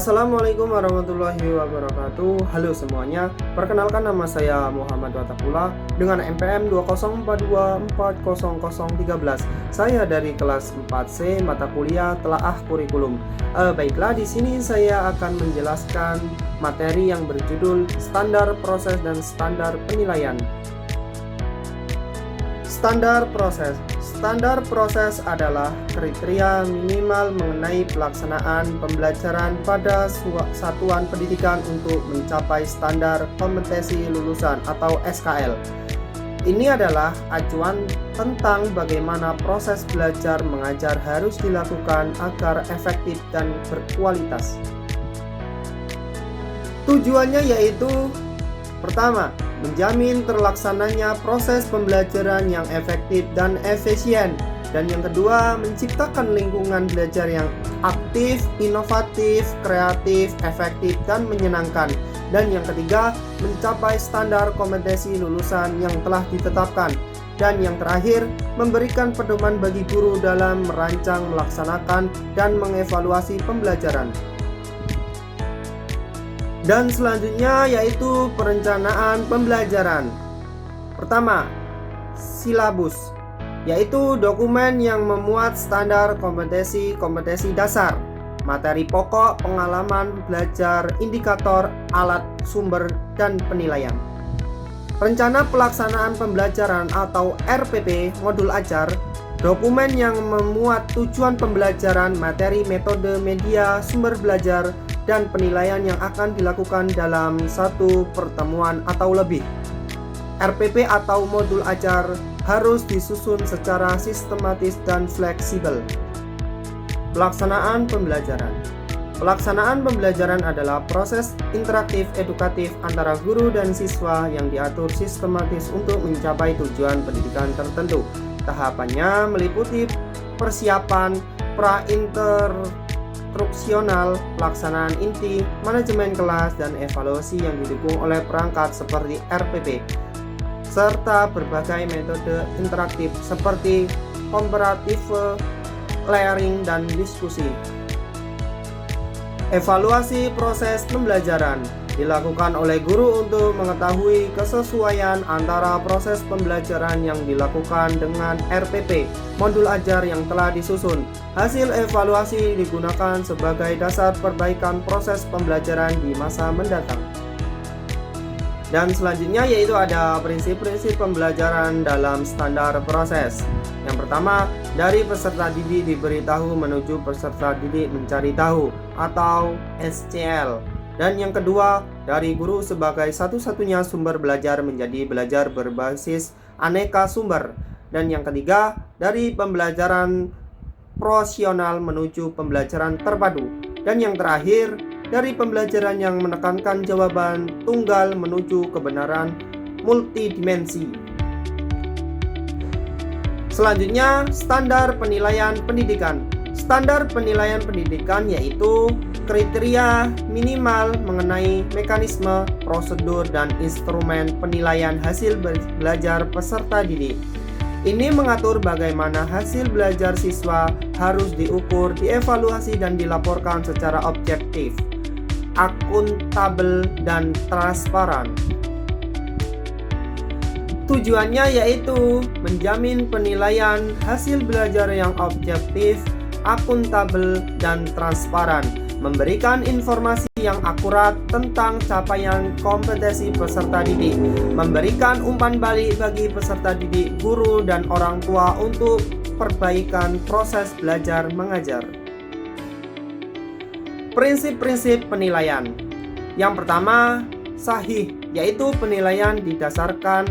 Assalamualaikum warahmatullahi wabarakatuh. Halo semuanya, perkenalkan nama saya Muhammad Watapula dengan NPM 204240013. Saya dari kelas 4C mata kuliah Telaah Kurikulum. Baiklah, di sini saya akan menjelaskan materi yang berjudul Standar Proses dan Standar Penilaian. Standar proses. Standar proses adalah kriteria minimal mengenai pelaksanaan pembelajaran pada satuan pendidikan untuk mencapai standar kompetensi lulusan atau SKL. Ini adalah acuan tentang bagaimana proses belajar mengajar harus dilakukan agar efektif dan berkualitas. Tujuannya yaitu: pertama, menjamin terlaksananya proses pembelajaran yang efektif dan efisien. Dan yang kedua, menciptakan lingkungan belajar yang aktif, inovatif, kreatif, efektif, dan menyenangkan. Dan yang ketiga, mencapai standar kompetensi lulusan yang telah ditetapkan. Dan yang terakhir, memberikan pedoman bagi guru dalam merancang, melaksanakan, dan mengevaluasi pembelajaran. Dan selanjutnya yaitu perencanaan pembelajaran. Pertama, silabus, yaitu dokumen yang memuat standar kompetensi dasar, materi pokok, pengalaman belajar, indikator, alat, sumber, dan penilaian. Rencana pelaksanaan pembelajaran atau RPP modul ajar, dokumen yang memuat tujuan pembelajaran, materi, metode, media, sumber belajar, dan penilaian yang akan dilakukan dalam satu pertemuan atau lebih. RPP atau modul ajar harus disusun secara sistematis dan fleksibel. Pelaksanaan pembelajaran. Pelaksanaan pembelajaran adalah proses interaktif edukatif antara guru dan siswa yang diatur sistematis untuk mencapai tujuan pendidikan tertentu. Tahapannya meliputi persiapan, instruksional, pelaksanaan inti, manajemen kelas, dan evaluasi yang didukung oleh perangkat seperti RPP, serta berbagai metode interaktif seperti komparatif, layering, dan diskusi. Evaluasi proses pembelajaran dilakukan oleh guru untuk mengetahui kesesuaian antara proses pembelajaran yang dilakukan dengan RPP modul ajar yang telah disusun. Hasil evaluasi digunakan sebagai dasar perbaikan proses pembelajaran di masa mendatang. Dan selanjutnya yaitu ada prinsip-prinsip pembelajaran dalam standar proses. Yang pertama, dari peserta didik diberitahu menuju peserta didik mencari tahu atau SCL. Dan yang kedua, dari guru sebagai satu-satunya sumber belajar menjadi belajar berbasis aneka sumber. Dan yang ketiga, dari pembelajaran proporsional menuju pembelajaran terpadu. Dan yang terakhir, dari pembelajaran yang menekankan jawaban tunggal menuju kebenaran multidimensi. Selanjutnya, standar penilaian pendidikan. Standar penilaian pendidikan yaitu kriteria minimal mengenai mekanisme, prosedur, dan instrumen penilaian hasil belajar peserta didik. Ini mengatur bagaimana hasil belajar siswa harus diukur, dievaluasi, dan dilaporkan secara objektif, akuntabel, dan transparan. Tujuannya yaitu menjamin penilaian hasil belajar yang objektif, akuntabel, dan transparan, memberikan informasi yang akurat tentang capaian kompetensi peserta didik, memberikan umpan balik bagi peserta didik, guru, dan orang tua untuk perbaikan proses belajar mengajar. Prinsip-prinsip penilaian. Yang pertama, sahih, yaitu penilaian didasarkan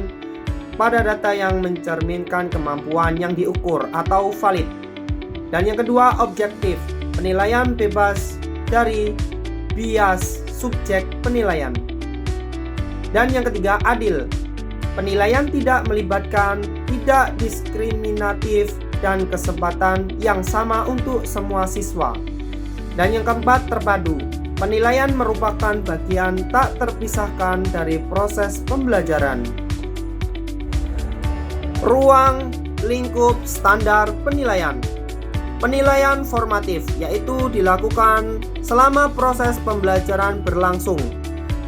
pada data yang mencerminkan kemampuan yang diukur atau valid. Dan yang kedua, objektif, penilaian bebas dari bias subjek penilaian. Dan yang ketiga, adil, penilaian tidak melibatkan, tidak diskriminatif, dan kesempatan yang sama untuk semua siswa. Dan yang keempat, terpadu, penilaian merupakan bagian tak terpisahkan dari proses pembelajaran. Ruang lingkup standar penilaian. Penilaian formatif yaitu dilakukan selama proses pembelajaran berlangsung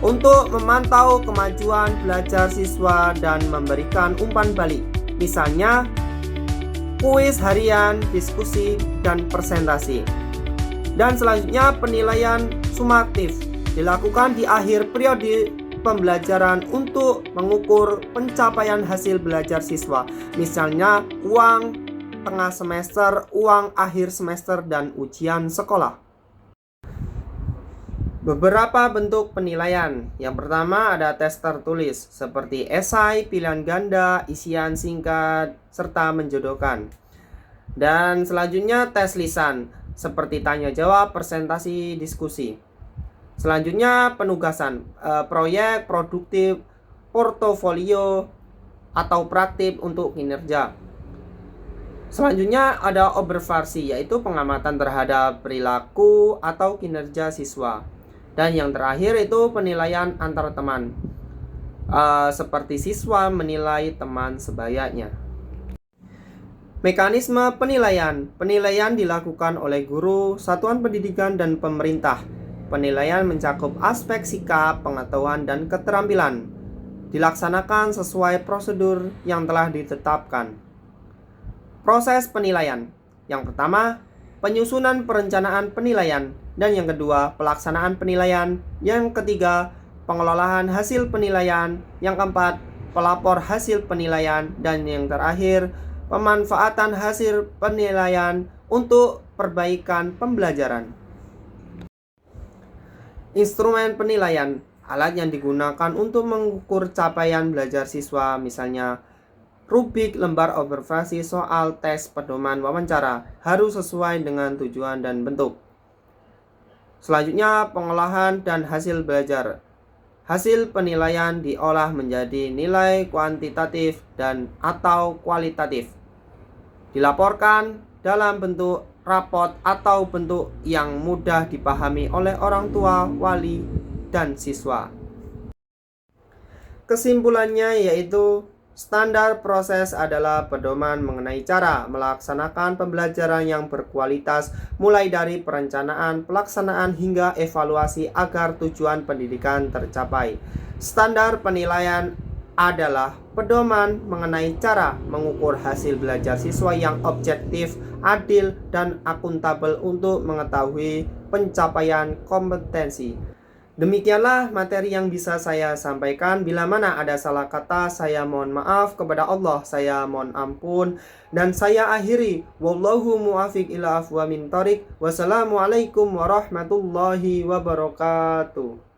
untuk memantau kemajuan belajar siswa dan memberikan umpan balik. Misalnya, kuis harian, diskusi, dan presentasi. Dan selanjutnya penilaian sumatif dilakukan di akhir periode pembelajaran untuk mengukur pencapaian hasil belajar siswa. Misalnya, uang tengah semester, uang akhir semester, dan ujian sekolah. Beberapa bentuk penilaian. Yang pertama ada tes tertulis seperti esai, pilihan ganda, isian singkat, serta menjodohkan. Dan selanjutnya tes lisan seperti tanya jawab, presentasi, diskusi. Selanjutnya penugasan, proyek, produktif, portofolio, atau praktik untuk kinerja. Selanjutnya ada observasi, yaitu pengamatan terhadap perilaku atau kinerja siswa. Dan yang terakhir itu penilaian antar teman, seperti siswa menilai teman sebayanya. Mekanisme penilaian. Penilaian dilakukan oleh guru, satuan pendidikan, dan pemerintah. Penilaian mencakup aspek sikap, pengetahuan, dan keterampilan. Dilaksanakan sesuai prosedur yang telah ditetapkan. Proses penilaian. Yang pertama, penyusunan perencanaan penilaian. Dan yang kedua, pelaksanaan penilaian. Yang ketiga, pengelolaan hasil penilaian. Yang keempat, pelapor hasil penilaian. Dan yang terakhir, pemanfaatan hasil penilaian untuk perbaikan pembelajaran. Instrumen penilaian, alat yang digunakan untuk mengukur capaian belajar siswa, misalnya rubrik, lembar observasi, soal, tes, pedoman, wawancara, harus sesuai dengan tujuan dan bentuk. Selanjutnya, pengolahan dan hasil belajar. Hasil penilaian diolah menjadi nilai kuantitatif dan atau kualitatif. Dilaporkan dalam bentuk rapot atau bentuk yang mudah dipahami oleh orang tua, wali, dan siswa. Kesimpulannya yaitu standar proses adalah pedoman mengenai cara melaksanakan pembelajaran yang berkualitas, mulai dari perencanaan, pelaksanaan, hingga evaluasi agar tujuan pendidikan tercapai. Standar penilaian adalah pedoman mengenai cara mengukur hasil belajar siswa yang objektif, adil, dan akuntabel untuk mengetahui pencapaian kompetensi. Demikianlah materi yang bisa saya sampaikan. Bila mana ada salah kata, saya mohon maaf kepada Allah, saya mohon ampun, dan saya akhiri. Wallahu muwaffiq ila aqwamit thoriq. Wassalamualaikum warahmatullahi wabarakatuh.